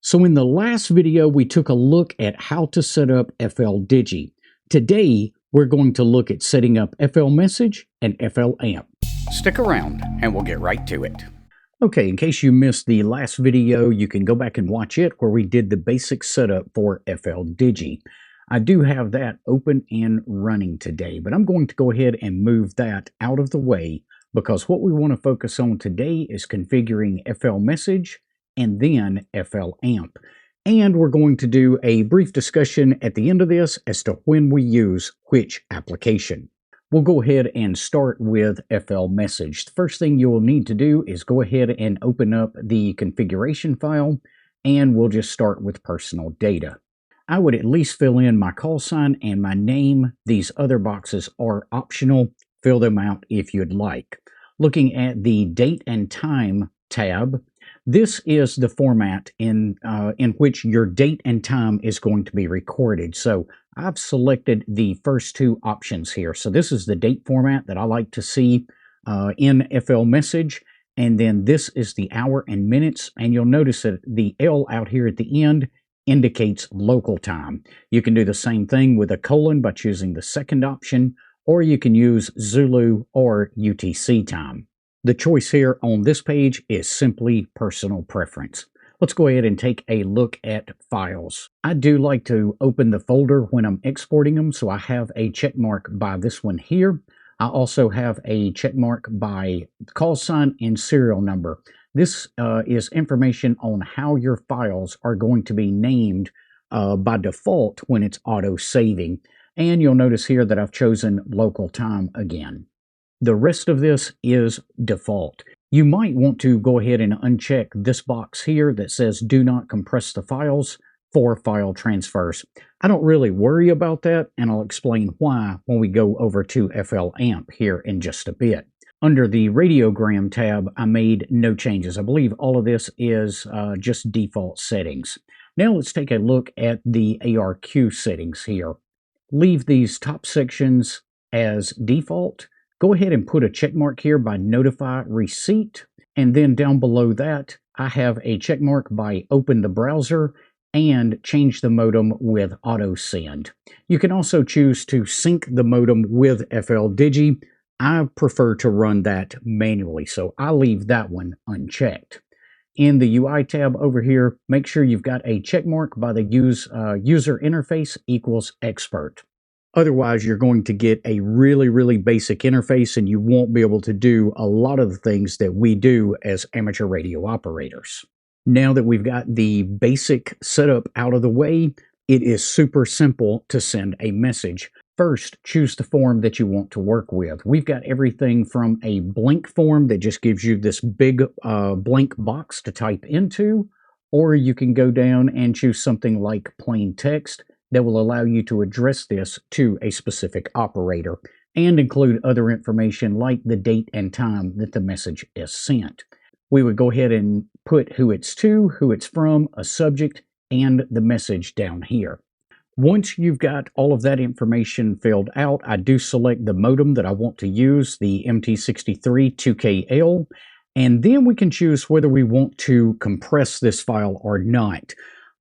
So in the last video, we took a look at how to set up FLDigi. Today, we're going to look at setting up FLMSG and FLAMP. Stick around and we'll get right to it. Okay, in case you missed the last video, you can go back and watch it where we did the basic setup for FLDigi. I do have that open and running today, but I'm going to go ahead and move that out of the way because what we want to focus on today is configuring FLMSG and then FLAMP. And we're going to do a brief discussion at the end of this as to when we use which application. We'll go ahead and start with FLMSG. The first thing you'll need to do is go ahead and open up the configuration file, and we'll just start with personal data. I would at least fill in my call sign and my name. These other boxes are optional. Fill them out if you'd like. Looking at the date and time tab, this is the format in which your date and time is going to be recorded. So I've selected the first two options here. So this is the date format that I like to see in FLMSG. And then this is the hour and minutes. And you'll notice that the L out here at the end indicates local time. You can do the same thing with a colon by choosing the second option, or you can use Zulu or UTC time. The choice here on this page is simply personal preference. Let's go ahead and take a look at files. I do like to open the folder when I'm exporting them, so I have a check mark by this one here. I also have a check mark by call sign and serial number. This is information on how your files are going to be named by default when it's auto-saving. And you'll notice here that I've chosen local time again. The rest of this is default. You might want to go ahead and uncheck this box here that says do not compress the files for file transfers. I don't really worry about that, and I'll explain why when we go over to FLAMP here in just a bit. Under the radiogram tab, I made no changes. I believe all of this is just default settings. Now let's take a look at the ARQ settings here. Leave these top sections as default. Go ahead and put a check mark here by notify receipt. And then down below that, I have a check mark by open the browser and change the modem with auto send. You can also choose to sync the modem with FLDigi. I prefer to run that manually, so I leave that one unchecked. In the UI tab over here, make sure you've got a check mark by the user interface equals expert. Otherwise, you're going to get a really basic interface and you won't be able to do a lot of the things that we do as amateur radio operators. Now that we've got the basic setup out of the way, it is super simple to send a message. First, choose the form that you want to work with. We've got everything from a blank form that just gives you this big blank box to type into, or you can go down and choose something like plain text that will allow you to address this to a specific operator and include other information like the date and time that the message is sent. We would go ahead and put who it's to, who it's from, a subject, and the message down here. Once you've got all of that information filled out, I do select the modem that I want to use, the MT63 2KL, and then we can choose whether we want to compress this file or not.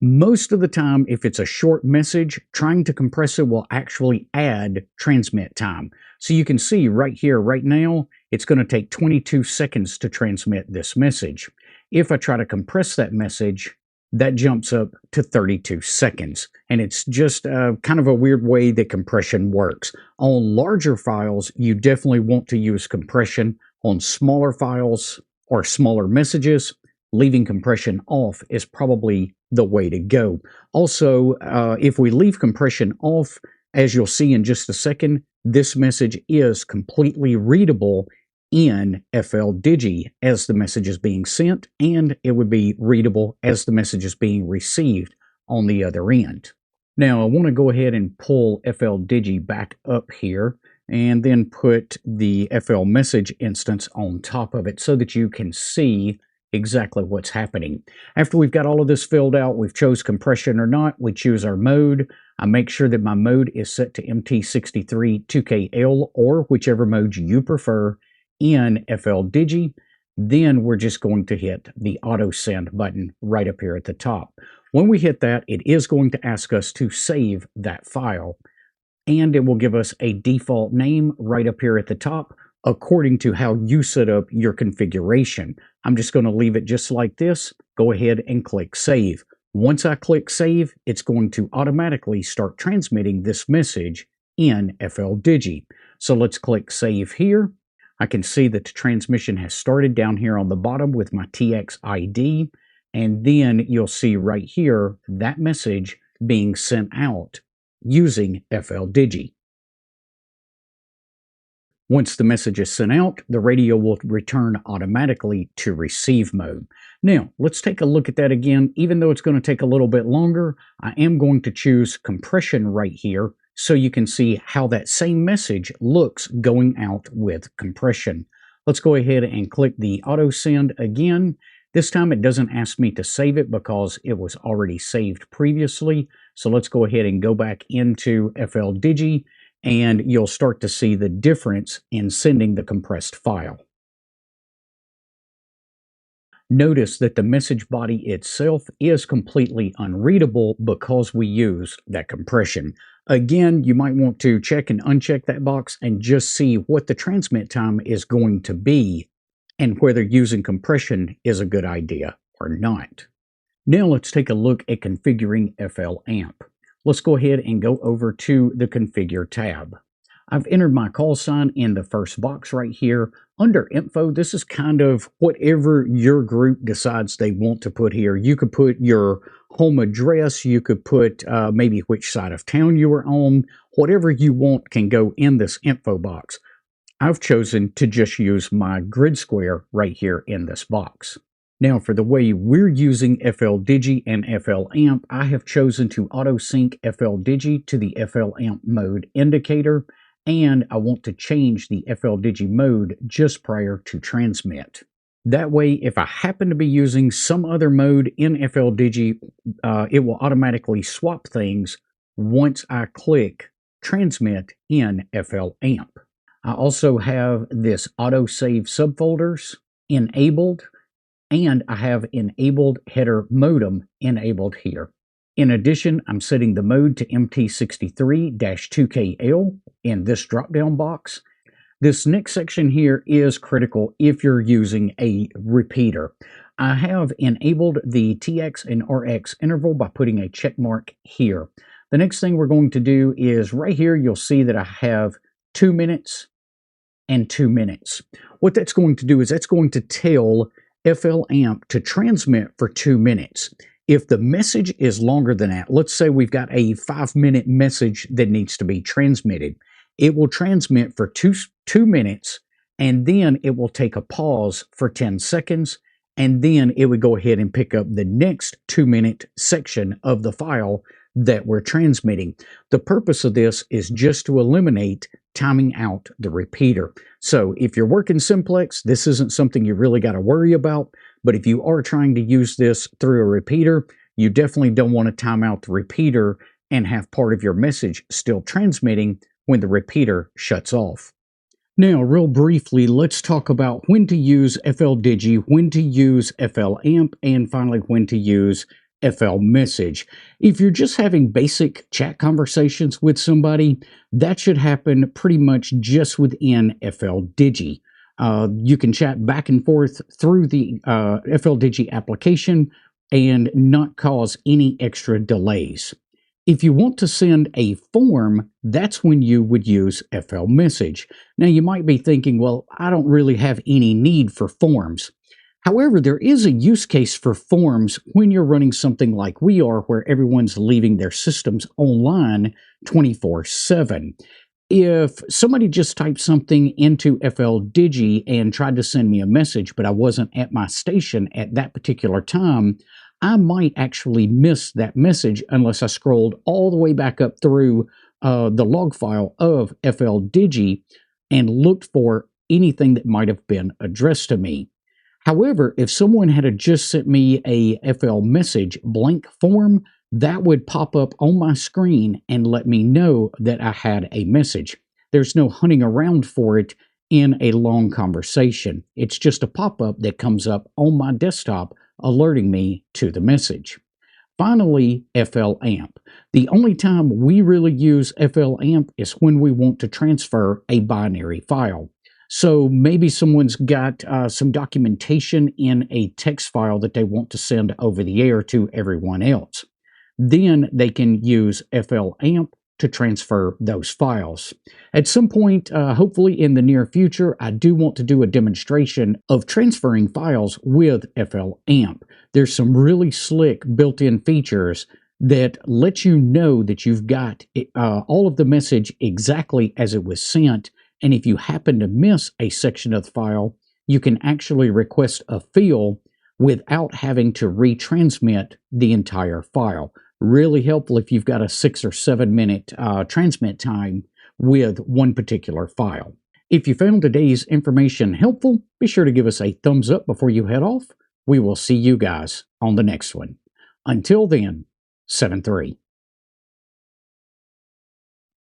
Most of the time, if it's a short message, trying to compress it will actually add transmit time. So you can see right here, right now, it's going to take 22 seconds to transmit this message. If I try to compress that message, that jumps up to 32 seconds. And it's just kind of a weird way that compression works. On larger files, you definitely want to use compression. On smaller files or smaller messages, leaving compression off is probably the way to go. Also, if we leave compression off, as you'll see in just a second, this message is completely readable in FLDigi as the message is being sent, and it would be readable as the message is being received on the other end. Now, I want to go ahead and pull FLDigi back up here and then put the FLMSG instance on top of it so that you can see exactly what's happening. After we've got all of this filled out, we've chose compression or not, we choose our mode. I make sure that my mode is set to MT63 2KL or whichever mode you prefer in FLDigi. Then we're just going to hit the auto send button right up here at the top. When we hit that, it is going to ask us to save that file, and it will give us a default name right up here at the top according to how you set up your configuration. I'm just going to leave it just like this. Go ahead and click save. Once I click save, it's going to automatically start transmitting this message in FLDigi. So let's click save here. I can see that the transmission has started down here on the bottom with my TX ID, and then you'll see right here that message being sent out using FLDigi. Once the message is sent out, the radio will return automatically to receive mode. Now, let's take a look at that again. Even though it's going to take a little bit longer, I am going to choose compression right here so you can see how that same message looks going out with compression. Let's go ahead and click the auto send again. This time it doesn't ask me to save it because it was already saved previously. So let's go ahead and go back into FLDigi, and you'll start to see the difference in sending the compressed file. Notice that the message body itself is completely unreadable because we used that compression. Again, you might want to check and uncheck that box and just see what the transmit time is going to be and whether using compression is a good idea or not. Now let's take a look at configuring FLAMP. Let's go ahead and go over to the Configure tab. I've entered my call sign in the first box right here. Under Info, this is kind of whatever your group decides they want to put here. You could put your home address, you could put maybe which side of town you are on. Whatever you want can go in this Info box. I've chosen to just use my grid square right here in this box. Now, for the way we're using FLDigi and FLAMP, I have chosen to auto-sync FLDigi to the FLAMP mode indicator, and I want to change the FLDigi mode just prior to transmit. That way, if I happen to be using some other mode in FLDigi, it will automatically swap things once I click transmit in FLAMP. I also have this auto-save subfolders enabled, and I have enabled header modem enabled here. In addition, I'm setting the mode to MT63-2KL in this drop-down box. This next section here is critical if you're using a repeater. I have enabled the TX and RX interval by putting a check mark here. The next thing we're going to do is right here, you'll see that I have 2 minutes and 2 minutes. What that's going to do is that's going to tell FLAMP to transmit for 2 minutes. If the message is longer than that, let's say we've got a 5-minute message that needs to be transmitted, it will transmit for two minutes, and then it will take a pause for 10 seconds, and then it would go ahead and pick up the next 2-minute section of the file that we're transmitting. The purpose of this is just to eliminate timing out the repeater. So if you're working simplex, this isn't something you really got to worry about, but if you are trying to use this through a repeater, you definitely don't want to time out the repeater and have part of your message still transmitting when the repeater shuts off. Now, real briefly, let's talk about when to use FLDigi, when to use FLAMP, and finally when to use FLMessage. If you're just having basic chat conversations with somebody, that should happen pretty much just within FLDigi. You can chat back and forth through the FLDigi application and not cause any extra delays. If you want to send a form, that's when you would use FLMessage. Now you might be thinking, well, I don't really have any need for forms. However, there is a use case for forms when you're running something like we are, where everyone's leaving their systems online 24/7. If somebody just typed something into FLDigi and tried to send me a message, but I wasn't at my station at that particular time, I might actually miss that message unless I scrolled all the way back up through the log file of FLDigi and looked for anything that might have been addressed to me. However, if someone had just sent me a FLMessage blank form, that would pop up on my screen and let me know that I had a message. There's no hunting around for it in a long conversation. It's just a pop-up that comes up on my desktop alerting me to the message. Finally, FLAMP. The only time we really use FLAMP is when we want to transfer a binary file. So maybe someone's got some documentation in a text file that they want to send over the air to everyone else. Then they can use FLAMP to transfer those files. At some point, hopefully in the near future, I do want to do a demonstration of transferring files with FLAMP. There's some really slick built-in features that let you know that you've got all of the message exactly as it was sent, and if you happen to miss a section of the file, you can actually request a fill without having to retransmit the entire file. Really helpful if you've got a 6 or 7 minute transmit time with one particular file. If you found today's information helpful, be sure to give us a thumbs up before you head off. We will see you guys on the next one. Until then, 7-3.